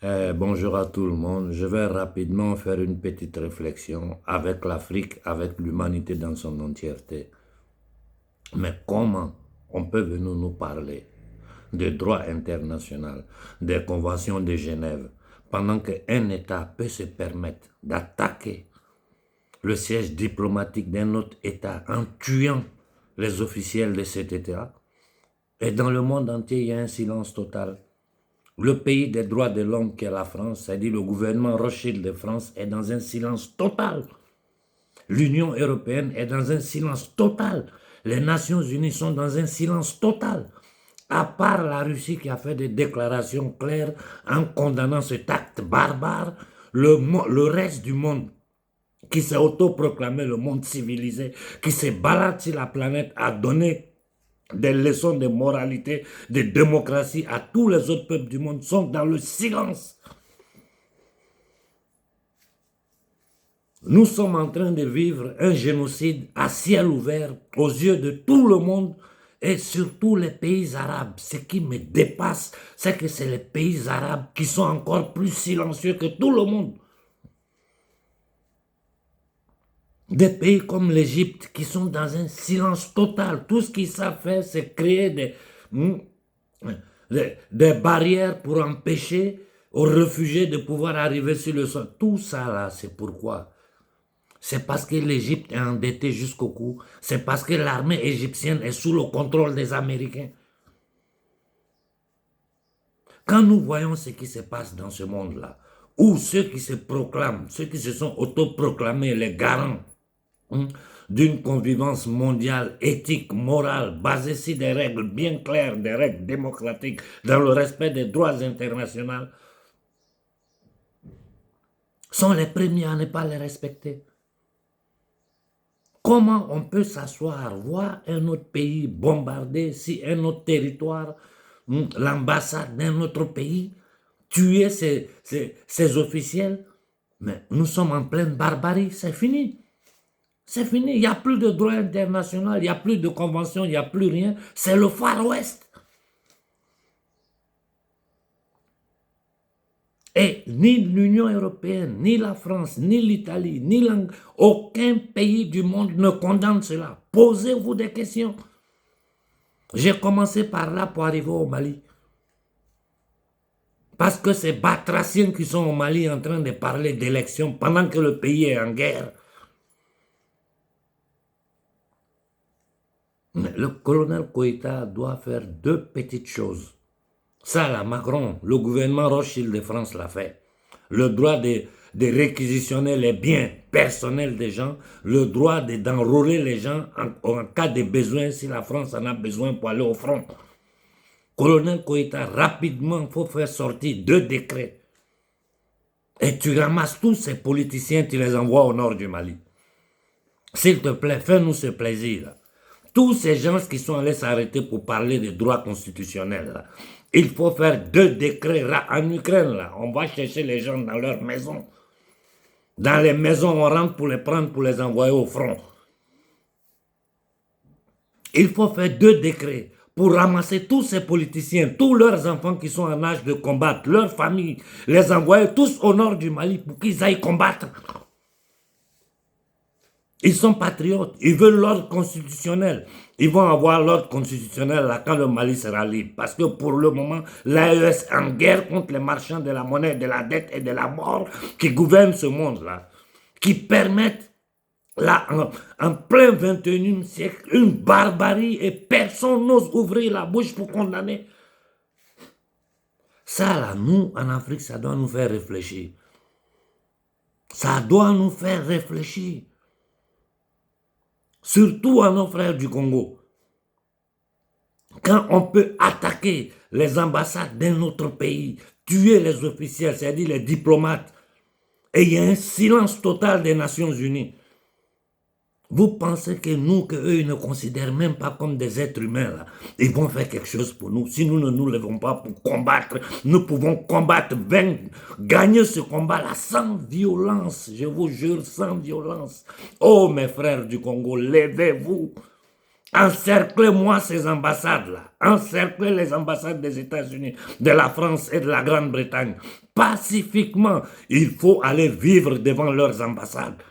Bonjour à tout le monde. Je vais rapidement faire une petite réflexion avec l'Afrique, avec l'humanité dans son entièreté. Mais comment on peut venir nous parler de droit international, des conventions de Genève, pendant qu'un État peut se permettre d'attaquer le siège diplomatique d'un autre État en tuant les officiels de cet État? Et dans le monde entier, il y a un silence total. Le pays des droits de l'homme qui est la France, c'est-à-dire le gouvernement Rothschild de France, est dans un silence total. L'Union européenne est dans un silence total. Les Nations unies sont dans un silence total. À part la Russie qui a fait des déclarations claires en condamnant cet acte barbare, le reste du monde qui s'est autoproclamé le monde civilisé, qui se balade sur la planète, a donné des leçons de moralité, de démocratie à tous les autres peuples du monde, sont dans le silence. Nous sommes en train de vivre un génocide à ciel ouvert aux yeux de tout le monde et surtout les pays arabes. Ce qui me dépasse, c'est que c'est les pays arabes qui sont encore plus silencieux que tout le monde. Des pays comme l'Égypte qui sont dans un silence total. Tout ce qu'ils savent faire, c'est créer des barrières pour empêcher aux réfugiés de pouvoir arriver sur le sol. Tout ça là, c'est pourquoi. C'est parce que l'Égypte est endettée jusqu'au cou. C'est parce que l'armée égyptienne est sous le contrôle des Américains. Quand nous voyons ce qui se passe dans ce monde-là, où ceux qui se proclament, ceux qui se sont autoproclamés les garants d'une convivence mondiale, éthique, morale, basée sur des règles bien claires, des règles démocratiques, dans le respect des droits internationaux, sont les premiers à ne pas les respecter. Comment on peut s'asseoir, voir un autre pays bombardé, si un autre territoire, l'ambassade d'un autre pays, tuer ses officiels? Mais nous sommes en pleine barbarie, c'est fini. C'est fini, il n'y a plus de droit international, il n'y a plus de convention, il n'y a plus rien. C'est le Far West. Et ni l'Union européenne, ni la France, ni l'Italie, ni aucun pays du monde ne condamne cela. Posez-vous des questions. J'ai commencé par là pour arriver au Mali. Parce que c'est batraciens qui sont au Mali en train de parler d'élections pendant que le pays est en guerre. Mais le colonel Koïta doit faire deux petites choses. Ça, là, Macron, le gouvernement Rothschild de France l'a fait. Le droit de réquisitionner les biens personnels des gens, le droit d'enrôler les gens en cas de besoin, si la France en a besoin pour aller au front. Colonel Koïta, rapidement, il faut faire sortir deux décrets. Et tu ramasses tous ces politiciens, tu les envoies au nord du Mali. S'il te plaît, fais-nous ce plaisir. Tous ces gens qui sont allés s'arrêter pour parler des droits constitutionnels, là, il faut faire deux décrets en Ukraine. Là. On va chercher les gens dans leurs maisons. Dans les maisons, on rentre pour les prendre, pour les envoyer au front. Il faut faire deux décrets pour ramasser tous ces politiciens, tous leurs enfants qui sont en âge de combattre, leurs familles, les envoyer tous au nord du Mali pour qu'ils aillent combattre. Ils sont patriotes, ils veulent l'ordre constitutionnel. Ils vont avoir l'ordre constitutionnel là quand le Mali sera libre. Parce que pour le moment, l'AES est en guerre contre les marchands de la monnaie, de la dette et de la mort qui gouvernent ce monde-là. Qui permettent, là, en plein 21e siècle, une barbarie et personne n'ose ouvrir la bouche pour condamner. Ça là, nous, en Afrique, ça doit nous faire réfléchir. Ça doit nous faire réfléchir. Surtout à nos frères du Congo. Quand on peut attaquer les ambassades d'un autre pays, tuer les officiels, c'est-à-dire les diplomates, et il y a un silence total des Nations Unies. Vous pensez que nous, qu'eux, ils ne considèrent même pas comme des êtres humains, là. Ils vont faire quelque chose pour nous. Si nous ne nous levons pas pour combattre, nous pouvons combattre, gagner ce combat-là sans violence. Je vous jure, sans violence. Oh, mes frères du Congo, levez-vous. Encerclez-moi ces ambassades-là. Encerclez les ambassades des États-Unis, de la France et de la Grande-Bretagne. Pacifiquement, il faut aller vivre devant leurs ambassades.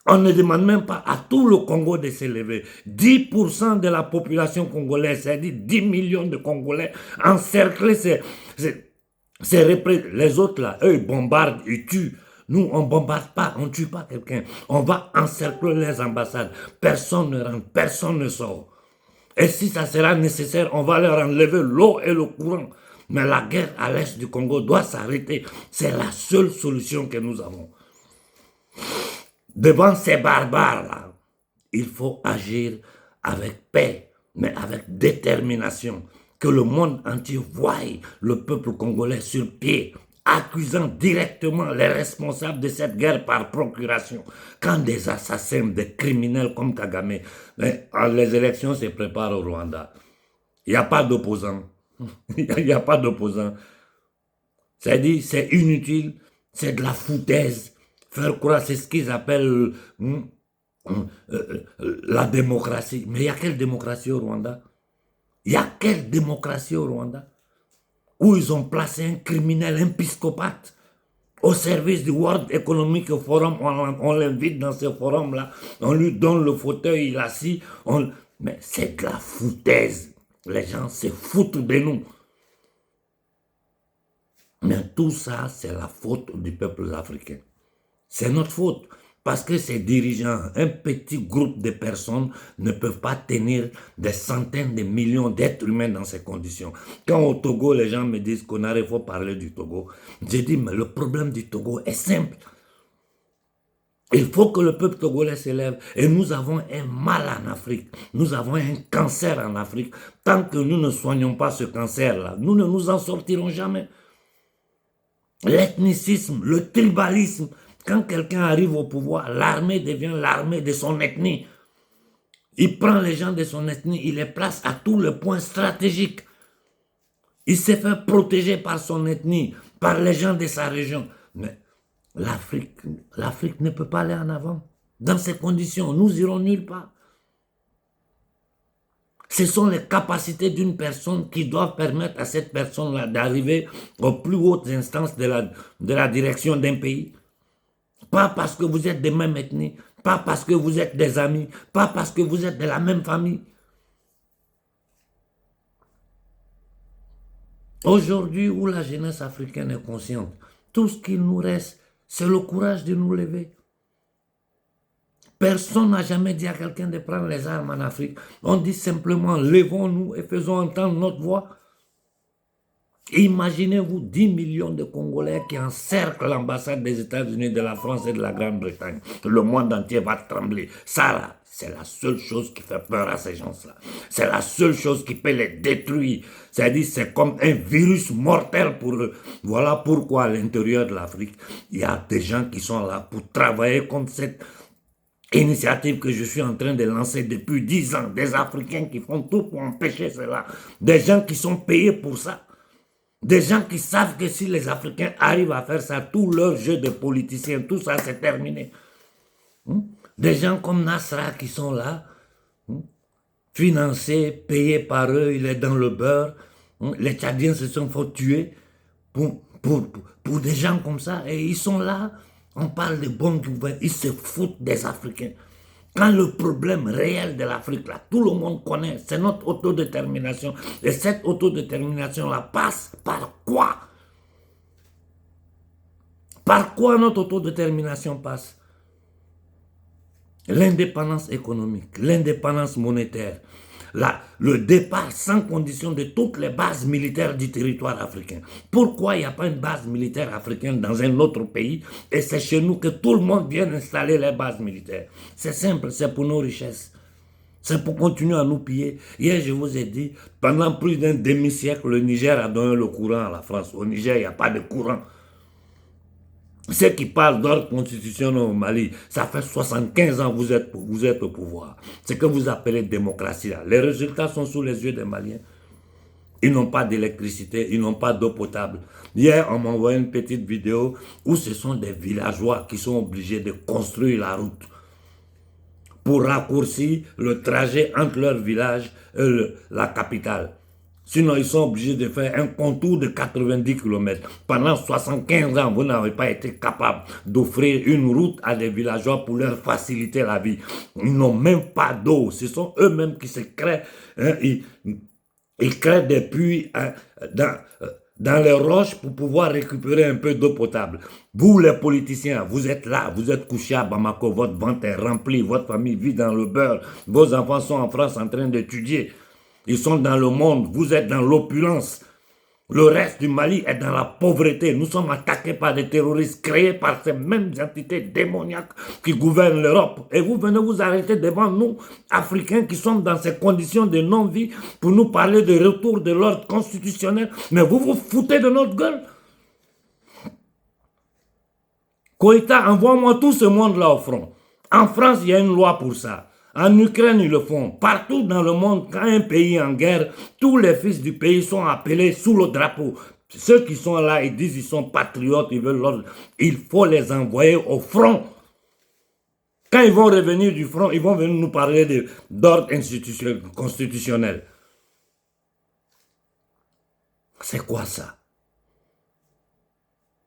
On ne demande même pas à tout le Congo de s'élever. 10% de la population congolaise, c'est-à-dire 10 millions de Congolais, encerclés, les autres là, eux, ils bombardent, ils tuent. Nous, on ne bombarde pas, on ne tue pas quelqu'un. On va encercler les ambassades. Personne ne rentre, personne ne sort. Et si ça sera nécessaire, on va leur enlever l'eau et le courant. Mais la guerre à l'est du Congo doit s'arrêter. C'est la seule solution que nous avons. Devant ces barbares-là, il faut agir avec paix, mais avec détermination. Que le monde entier voie le peuple congolais sur pied, accusant directement les responsables de cette guerre par procuration. Quand des assassins, des criminels comme Kagame, les élections se préparent au Rwanda, il n'y a pas d'opposants. Il n'y a pas d'opposants. C'est-à-dire, c'est inutile, c'est de la foutaise. Faire croire, c'est ce qu'ils appellent la démocratie. Mais il y a quelle démocratie au Rwanda? Il y a quelle démocratie au Rwanda? Où ils ont placé un criminel, un psychopathe, au service du World Economic Forum. On l'invite dans ce forum-là, on lui donne le fauteuil, il est assis. Mais c'est de la foutaise. Les gens se foutent de nous. Mais tout ça, c'est la faute du peuple africain. C'est notre faute. Parce que ces dirigeants, un petit groupe de personnes ne peuvent pas tenir des centaines de millions d'êtres humains dans ces conditions. Quand au Togo, les gens me disent qu'on il faut parler du Togo, je dis, mais le problème du Togo est simple. Il faut que le peuple togolais s'élève. Et nous avons un mal en Afrique. Nous avons un cancer en Afrique. Tant que nous ne soignons pas ce cancer-là, nous ne nous en sortirons jamais. L'ethnicisme, le tribalisme. Quand quelqu'un arrive au pouvoir, l'armée devient l'armée de son ethnie. Il prend les gens de son ethnie, il les place à tous les points stratégiques. Il s'est fait protéger par son ethnie, par les gens de sa région. Mais l'Afrique ne peut pas aller en avant. Dans ces conditions, nous irons nulle part. Ce sont les capacités d'une personne qui doivent permettre à cette personne-là d'arriver aux plus hautes instances de la direction d'un pays. Pas parce que vous êtes de même ethnie, pas parce que vous êtes des amis, pas parce que vous êtes de la même famille. Aujourd'hui, où la jeunesse africaine est consciente, tout ce qu'il nous reste, c'est le courage de nous lever. Personne n'a jamais dit à quelqu'un de prendre les armes en Afrique. On dit simplement, levons-nous et faisons entendre notre voix. Imaginez-vous 10 millions de Congolais qui encerclent l'ambassade des États-Unis, de la France et de la Grande-Bretagne. Le monde entier va trembler. Ça, là, c'est la seule chose qui fait peur à ces gens-là. C'est la seule chose qui peut les détruire. C'est-à-dire, c'est comme un virus mortel pour eux. Voilà pourquoi à l'intérieur de l'Afrique, il y a des gens qui sont là pour travailler contre cette initiative que je suis en train de lancer depuis 10 ans. Des Africains qui font tout pour empêcher cela. Des gens qui sont payés pour ça. Des gens qui savent que si les Africains arrivent à faire ça, tout leur jeu de politiciens, tout ça, c'est terminé. Des gens comme Nasra qui sont là, financés, payés par eux, il est dans le beurre. Les Tchadiens se sont fait tuer pour des gens comme ça. Et ils sont là, on parle de bonne gouvernance, ils se foutent des Africains. Quand le problème réel de l'Afrique, là, tout le monde connaît, c'est notre autodétermination. Et cette autodétermination-là passe par quoi? Par quoi notre autodétermination passe? L'indépendance économique, l'indépendance monétaire, le départ sans condition de toutes les bases militaires du territoire africain. Pourquoi il n'y a pas une base militaire africaine dans un autre pays et c'est chez nous que tout le monde vient installer les bases militaires? C'est simple, c'est pour nos richesses. C'est pour continuer à nous piller. Hier, je vous ai dit, pendant plus d'un demi-siècle, le Niger a donné le courant à la France. Au Niger, il n'y a pas de courant. Ceux qui parlent d'ordre constitutionnel au Mali, ça fait 75 ans que vous êtes au pouvoir. Ce que vous appelez démocratie là. Les résultats sont sous les yeux des Maliens. Ils n'ont pas d'électricité, ils n'ont pas d'eau potable. Hier, on m'a envoyé une petite vidéo où ce sont des villageois qui sont obligés de construire la route pour raccourcir le trajet entre leur village et la capitale. Sinon, ils sont obligés de faire un contour de 90 km. Pendant 75 ans, vous n'avez pas été capable d'offrir une route à des villageois pour leur faciliter la vie. Ils n'ont même pas d'eau. Ce sont eux-mêmes qui se créent. Hein, ils créent des puits dans les roches pour pouvoir récupérer un peu d'eau potable. Vous, les politiciens, vous êtes là, vous êtes couchés à Bamako, votre ventre est rempli, votre famille vit dans le beurre, vos enfants sont en France en train d'étudier. Ils sont dans le monde, vous êtes dans l'opulence. Le reste du Mali est dans la pauvreté. Nous sommes attaqués par des terroristes créés par ces mêmes entités démoniaques qui gouvernent l'Europe. Et vous venez vous arrêter devant nous, Africains, qui sommes dans ces conditions de non-vie, pour nous parler de retour de l'ordre constitutionnel. Mais vous vous foutez de notre gueule. Koïta, envoie-moi tout ce monde-là au front. En France, il y a une loi pour ça. En Ukraine, ils le font. Partout dans le monde, quand un pays est en guerre, tous les fils du pays sont appelés sous le drapeau. Ceux qui sont là, ils disent qu'ils sont patriotes, ils veulent l'ordre. Il faut les envoyer au front. Quand ils vont revenir du front, ils vont venir nous parler d'ordre constitutionnel. C'est quoi ça?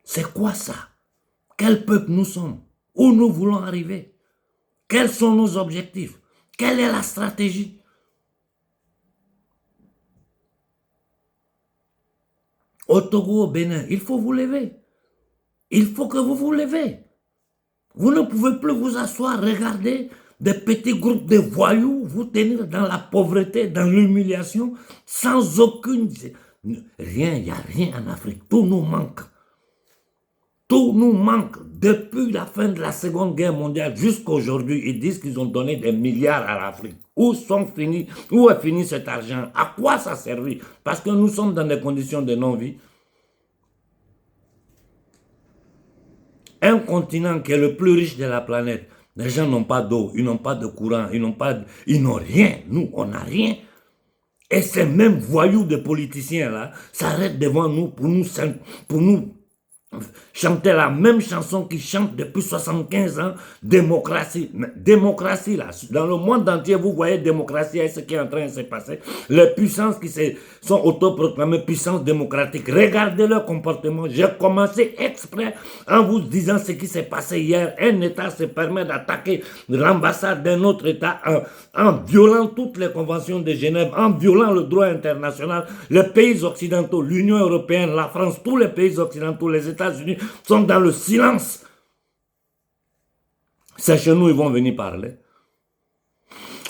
C'est quoi ça? Quel peuple nous sommes? Où nous voulons arriver? Quels sont nos objectifs? Quelle est la stratégie? Au Togo, au Bénin, il faut vous lever. Il faut que vous vous levez. Vous ne pouvez plus vous asseoir, regarder des petits groupes de voyous vous tenir dans la pauvreté, dans l'humiliation, sans aucune... Rien, il n'y a rien en Afrique. Tout nous manque. Tout nous manque. Depuis la fin de la Seconde Guerre mondiale jusqu'à aujourd'hui, ils disent qu'ils ont donné des milliards à l'Afrique. Où est fini cet argent? À quoi ça servit? Parce que nous sommes dans des conditions de non-vie. Un continent qui est le plus riche de la planète, les gens n'ont pas d'eau, ils n'ont pas de courant, ils n'ont rien. Nous, on n'a rien. Et ces mêmes voyous de politiciens là s'arrêtent devant nous pour nous chanter la même chanson qu'ils chantent depuis 75 ans, démocratie. Mais démocratie, là, dans le monde entier, vous voyez démocratie et ce qui est en train de se passer. Les puissances qui sont autoproclamées puissances démocratiques, regardez leur comportement. J'ai commencé exprès en vous disant ce qui s'est passé hier. Un État se permet d'attaquer l'ambassade d'un autre État en violant toutes les conventions de Genève, en violant le droit international. Les pays occidentaux, l'Union européenne, la France, tous les pays occidentaux, les États-Unis sont dans le silence. C'est chez nous ils vont venir parler.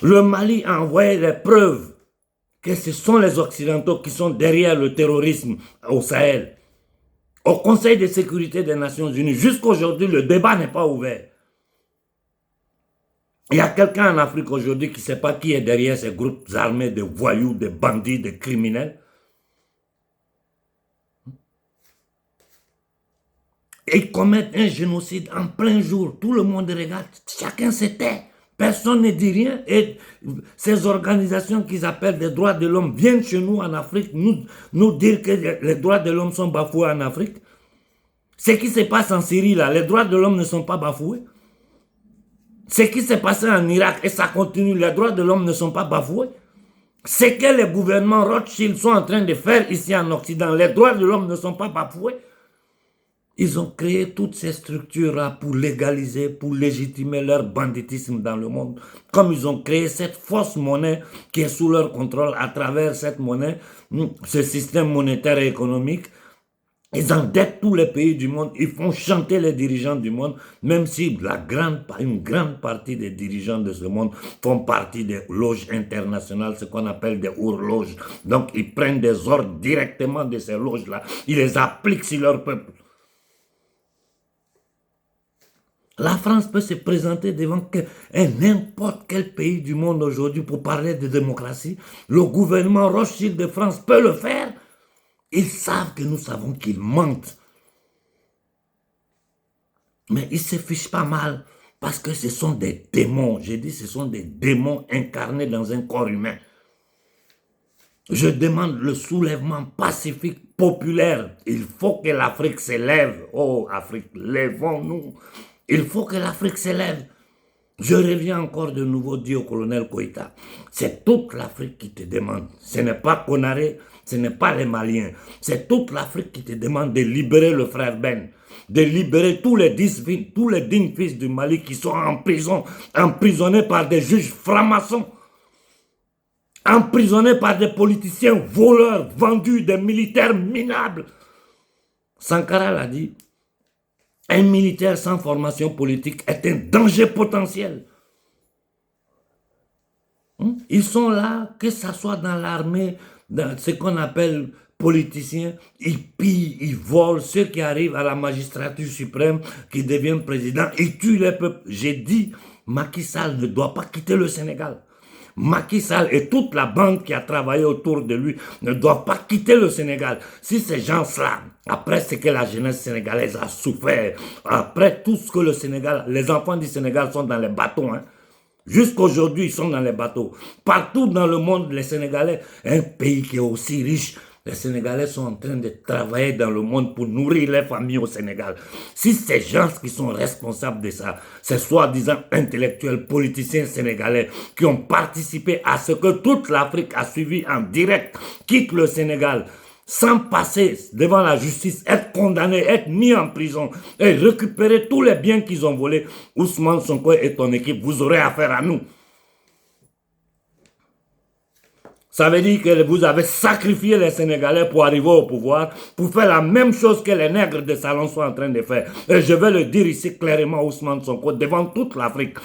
Le Mali a envoyé des preuves que ce sont les Occidentaux qui sont derrière le terrorisme au Sahel. Au Conseil de sécurité des Nations Unies, jusqu'aujourd'hui, le débat n'est pas ouvert. Il y a quelqu'un en Afrique aujourd'hui qui ne sait pas qui est derrière ces groupes armés de voyous, de bandits, de criminels. Ils commettent un génocide en plein jour. Tout le monde regarde. Chacun se tait. Personne ne dit rien. Et ces organisations qu'ils appellent des droits de l'homme viennent chez nous en Afrique nous dire que les droits de l'homme sont bafoués en Afrique. Ce qui se passe en Syrie, là, les droits de l'homme ne sont pas bafoués. Ce qui s'est passé en Irak, et ça continue, les droits de l'homme ne sont pas bafoués. Ce que les gouvernements Rothschild sont en train de faire ici en Occident, les droits de l'homme ne sont pas bafoués. Ils ont créé toutes ces structures-là pour légaliser, pour légitimer leur banditisme dans le monde. Comme ils ont créé cette fausse monnaie qui est sous leur contrôle à travers cette monnaie, ce système monétaire et économique, ils endettent tous les pays du monde, ils font chanter les dirigeants du monde, même si une grande partie des dirigeants de ce monde font partie des loges internationales, ce qu'on appelle des horloges. Donc ils prennent des ordres directement de ces loges-là, ils les appliquent sur leur peuple. La France peut se présenter devant n'importe quel pays du monde aujourd'hui pour parler de démocratie. Le gouvernement Rothschild de France peut le faire. Ils savent que nous savons qu'ils mentent. Mais ils ne se fichent pas mal parce que ce sont des démons. J'ai dit ce sont des démons incarnés dans un corps humain. Je demande le soulèvement pacifique populaire. Il faut que l'Afrique s'élève. Oh Afrique, lèvons-nous. Il faut que l'Afrique s'élève. Je reviens encore de nouveau dire au colonel Koïta, c'est toute l'Afrique qui te demande. Ce n'est pas Konaré, ce n'est pas les Maliens. C'est toute l'Afrique qui te demande de libérer le frère Ben, de libérer tous les dignes fils du Mali qui sont en prison, emprisonnés par des juges francs-maçons, emprisonnés par des politiciens voleurs, vendus, des militaires minables. Sankara l'a dit. Un militaire sans formation politique est un danger potentiel. Ils sont là, que ce soit dans l'armée, dans ce qu'on appelle politiciens, ils pillent, ils volent. Ceux qui arrivent à la magistrature suprême, qui deviennent président, ils tuent les peuples. J'ai dit, Macky Sall ne doit pas quitter le Sénégal. Macky Sall et toute la bande qui a travaillé autour de lui ne doivent pas quitter le Sénégal. Si ces gens-là, après ce que la jeunesse sénégalaise a souffert, après tout ce que le Sénégal, les enfants du Sénégal sont dans les bateaux, jusqu'aujourd'hui ils sont dans les bateaux. Partout dans le monde, les Sénégalais, un pays qui est aussi riche, les Sénégalais sont en train de travailler dans le monde pour nourrir les familles au Sénégal. Si ces gens qui sont responsables de ça, ces soi-disant intellectuels, politiciens sénégalais qui ont participé à ce que toute l'Afrique a suivi en direct, quittent le Sénégal sans passer devant la justice, être condamnés, être mis en prison et récupérer tous les biens qu'ils ont volés, Ousmane Sonko et ton équipe, vous aurez affaire à nous. Ça veut dire que vous avez sacrifié les Sénégalais pour arriver au pouvoir, pour faire la même chose que les nègres de salon sont en train de faire. Et je vais le dire ici clairement, Ousmane Sonko, devant toute l'Afrique.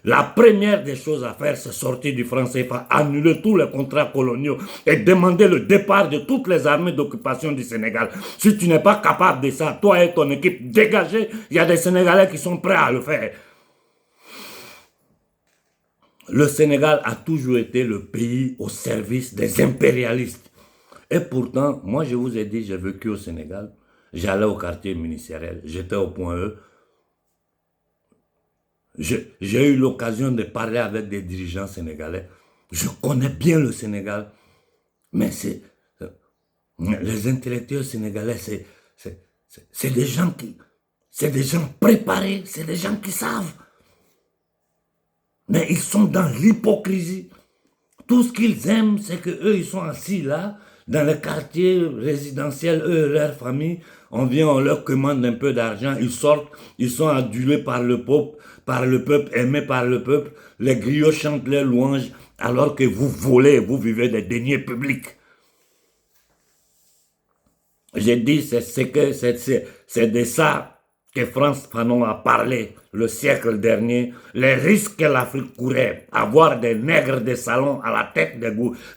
La première des choses à faire, c'est sortir du franc CFA, annuler tous les contrats coloniaux et demander le départ de toutes les armées d'occupation du Sénégal. Si tu n'es pas capable de ça, toi et ton équipe, dégagez. Il y a des Sénégalais qui sont prêts à le faire. Le Sénégal a toujours été le pays au service des impérialistes. Et pourtant, moi je vous ai dit, j'ai vécu au Sénégal, j'allais au quartier ministériel, j'étais au point E. J'ai eu l'occasion de parler avec des dirigeants sénégalais. Je connais bien le Sénégal, mais les intellectuels sénégalais, c'est des gens préparés, c'est des gens qui savent. Mais ils sont dans l'hypocrisie. Tout ce qu'ils aiment, c'est qu'eux, ils sont assis là, dans le quartier résidentiel, eux et leur famille. On vient, on leur commande un peu d'argent, ils sortent, ils sont adulés par le peuple, aimés par le peuple. Les griots chantent les louanges, alors que vous volez, vous vivez des deniers publics. J'ai dit, c'est de ça que France Fanon a parlé le siècle dernier, les risques que l'Afrique courait, avoir des nègres de salon à la tête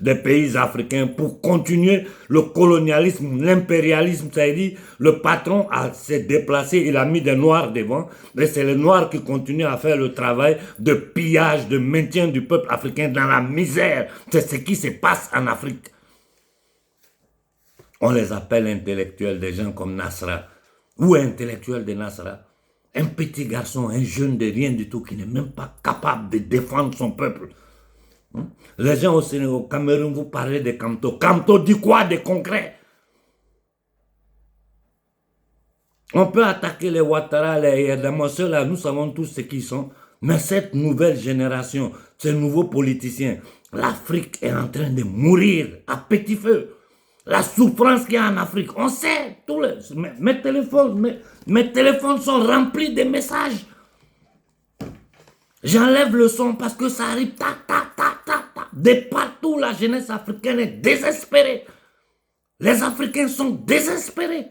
des pays africains pour continuer le colonialisme, l'impérialisme, c'est-à-dire le patron s'est déplacé, il a mis des noirs devant, mais c'est les noirs qui continuent à faire le travail de pillage, de maintien du peuple africain dans la misère. C'est ce qui se passe en Afrique. On les appelle intellectuels, des gens comme Nasra. Ou intellectuel de Nasra, un petit garçon, un jeune de rien du tout, qui n'est même pas capable de défendre son peuple. Les gens au Cameroun, vous parlez de Kamto. Kamto dit quoi de concret? On peut attaquer les Ouattara, les Yerdamo, ceux-là, nous savons tous ce qu'ils sont. Mais cette nouvelle génération, ces nouveaux politiciens, l'Afrique est en train de mourir à petit feu. La souffrance qu'il y a en Afrique, on sait, mes téléphones sont remplis de messages. J'enlève le son parce que ça arrive, de partout, la jeunesse africaine est désespérée. Les Africains sont désespérés.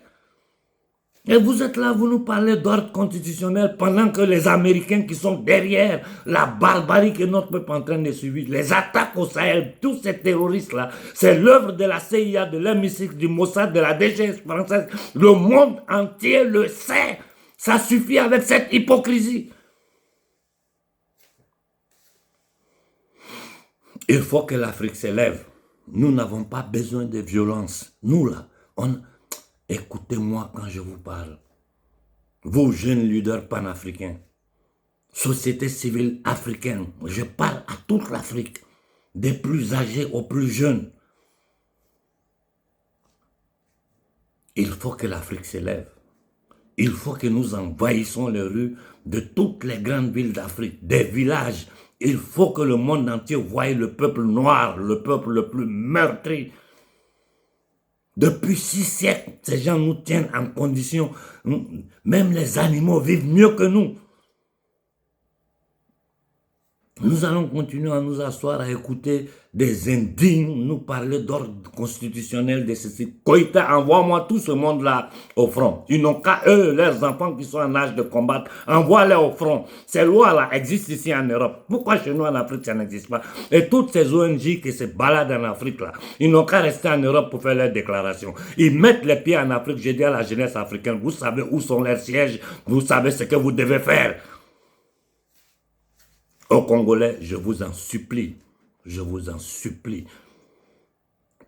Et vous êtes là, vous nous parlez d'ordre constitutionnel pendant que les Américains qui sont derrière la barbarie que notre peuple est en train de subir, les attaques au Sahel, tous ces terroristes-là, c'est l'œuvre de la CIA, de l'MI6, du Mossad, de la DGS française. Le monde entier le sait. Ça suffit avec cette hypocrisie. Il faut que l'Afrique s'élève. Nous n'avons pas besoin de violence. Nous là, écoutez-moi quand je vous parle. Vous, jeunes leaders panafricains, société civile africaine, je parle à toute l'Afrique, des plus âgés aux plus jeunes. Il faut que l'Afrique s'élève. Il faut que nous envahissions les rues de toutes les grandes villes d'Afrique, des villages. Il faut que le monde entier voie le peuple noir, le peuple le plus meurtri. Depuis 6 siècles, ces gens nous tiennent en condition. Même les animaux vivent mieux que nous. Nous allons continuer à nous asseoir, à écouter des indignes nous parler d'ordre constitutionnel, de ceci. Koïta, envoie-moi tout ce monde-là au front. Ils n'ont qu'à eux, leurs enfants qui sont en âge de combattre, envoie-les au front. Ces lois-là existent ici en Europe. Pourquoi chez nous en Afrique, ça n'existe pas? Et toutes ces ONG qui se baladent en Afrique, là, ils n'ont qu'à rester en Europe pour faire leurs déclarations. Ils mettent les pieds en Afrique. Je dis à la jeunesse africaine, vous savez où sont leurs sièges, vous savez ce que vous devez faire. Aux Congolais, je vous en supplie,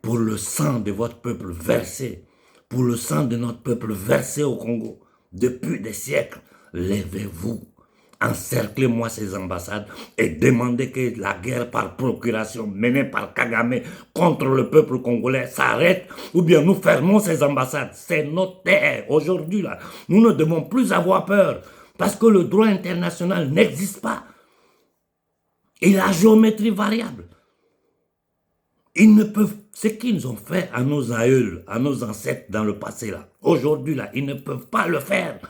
pour le sang de votre peuple versé, pour le sang de notre peuple versé au Congo, depuis des siècles, levez-vous, encerclez-moi ces ambassades et demandez que la guerre par procuration menée par Kagame contre le peuple congolais s'arrête, ou bien nous fermons ces ambassades. C'est notre terre. Aujourd'hui, là, nous ne devons plus avoir peur, parce que le droit international n'existe pas. Et la géométrie variable. Ils ne peuvent, ce qu'ils ont fait à nos aïeuls, à nos ancêtres dans le passé, là, aujourd'hui, là, ils ne peuvent pas le faire.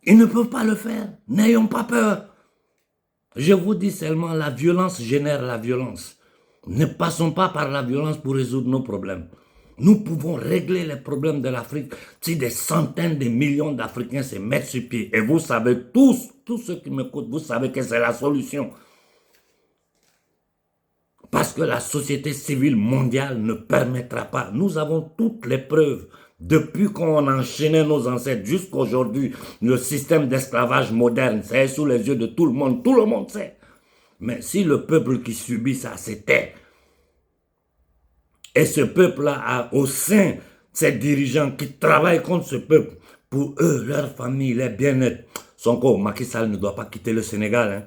Ils ne peuvent pas le faire. N'ayons pas peur. Je vous dis seulement, la violence génère la violence. Ne passons pas par la violence pour résoudre nos problèmes. Nous pouvons régler les problèmes de l'Afrique si des centaines de millions d'Africains se mettent sur pied. Et vous savez tous ceux qui m'écoutent, vous savez que c'est la solution. Parce que la société civile mondiale ne permettra pas. Nous avons toutes les preuves. Depuis qu'on enchaînait nos ancêtres jusqu'à aujourd'hui, le système d'esclavage moderne, c'est sous les yeux de tout le monde sait. Mais si le peuple qui subit ça, c'était... Et ce peuple-là a au sein ces dirigeants qui travaillent contre ce peuple, pour eux, leur famille, leur bien-être. Sonko, Macky Sall ne doit pas quitter le Sénégal. Hein.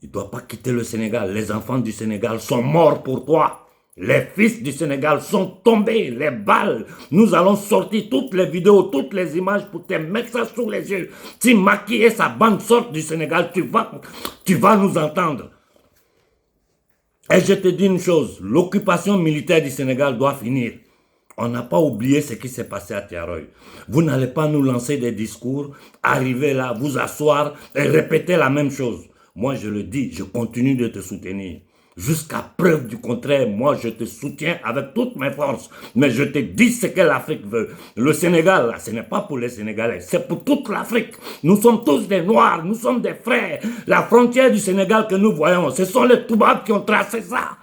Il ne doit pas quitter le Sénégal. Les enfants du Sénégal sont morts pour toi. Les fils du Sénégal sont tombés, les balles. Nous allons sortir toutes les vidéos, toutes les images pour te mettre ça sous les yeux. Si Macky et sa bande sortent du Sénégal, tu vas nous entendre. Et je te dis une chose, l'occupation militaire du Sénégal doit finir. On n'a pas oublié ce qui s'est passé à Tiaroy. Vous n'allez pas nous lancer des discours, arriver là, vous asseoir et répéter la même chose. Moi, je le dis, je continue de te soutenir. Jusqu'à preuve du contraire, moi, je te soutiens avec toutes mes forces. Mais je te dis ce que l'Afrique veut. Le Sénégal, là, ce n'est pas pour les Sénégalais, c'est pour toute l'Afrique. Nous sommes tous des Noirs, nous sommes des frères. La frontière du Sénégal que nous voyons, ce sont les Toubabs qui ont tracé ça.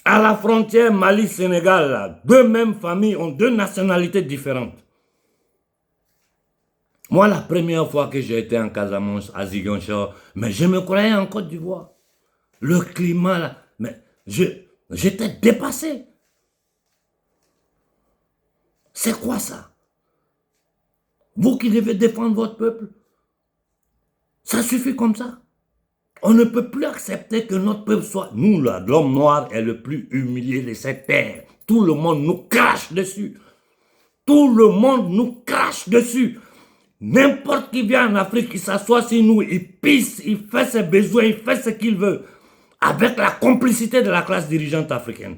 À la frontière Mali-Sénégal, deux mêmes familles ont deux nationalités différentes. Moi, la première fois que j'ai été en Casamance, à Ziguinchor, mais je me croyais en Côte d'Ivoire. Le climat, là, mais j'étais dépassé. C'est quoi ça? Vous qui devez défendre votre peuple, ça suffit comme ça. On ne peut plus accepter que notre peuple soit... Nous, là, l'homme noir est le plus humilié de cette terre. Tout le monde nous crache dessus. Tout le monde nous crache dessus. N'importe qui vient en Afrique, il s'assoit sur nous, il pisse, il fait ses besoins, il fait ce qu'il veut. Avec la complicité de la classe dirigeante africaine.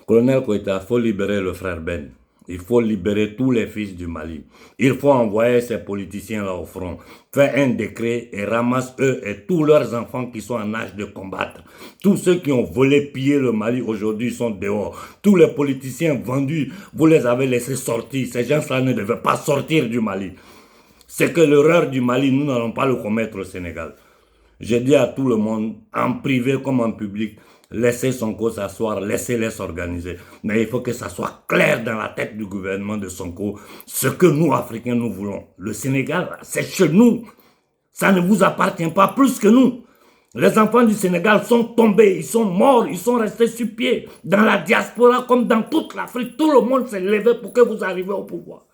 Colonel Koïta, il faut libérer le frère Ben. Il faut libérer tous les fils du Mali. Il faut envoyer ces politiciens-là au front. Faire un décret et ramasse eux et tous leurs enfants qui sont en âge de combattre. Tous ceux qui ont volé, pillé le Mali aujourd'hui sont dehors. Tous les politiciens vendus, vous les avez laissés sortir. Ces gens-là ne devaient pas sortir du Mali. C'est que l'erreur du Mali, nous n'allons pas le commettre au Sénégal. Je dis à tout le monde, en privé comme en public, laissez Sonko s'asseoir, laissez-les s'organiser. Mais il faut que ça soit clair dans la tête du gouvernement de Sonko, ce que nous, Africains, nous voulons. Le Sénégal, c'est chez nous. Ça ne vous appartient pas plus que nous. Les enfants du Sénégal sont tombés, ils sont morts, ils sont restés sur pied. Dans la diaspora, comme dans toute l'Afrique, tout le monde s'est levé pour que vous arriviez au pouvoir.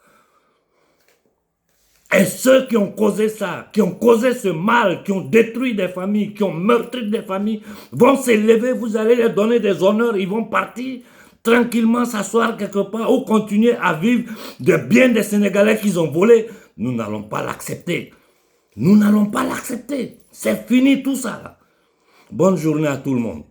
Et ceux qui ont causé ça, qui ont causé ce mal, qui ont détruit des familles, qui ont meurtri des familles, vont s'élever, vous allez leur donner des honneurs, ils vont partir tranquillement s'asseoir quelque part ou continuer à vivre de biens des Sénégalais qu'ils ont volés. Nous n'allons pas l'accepter. Nous n'allons pas l'accepter. C'est fini tout ça. Bonne journée à tout le monde.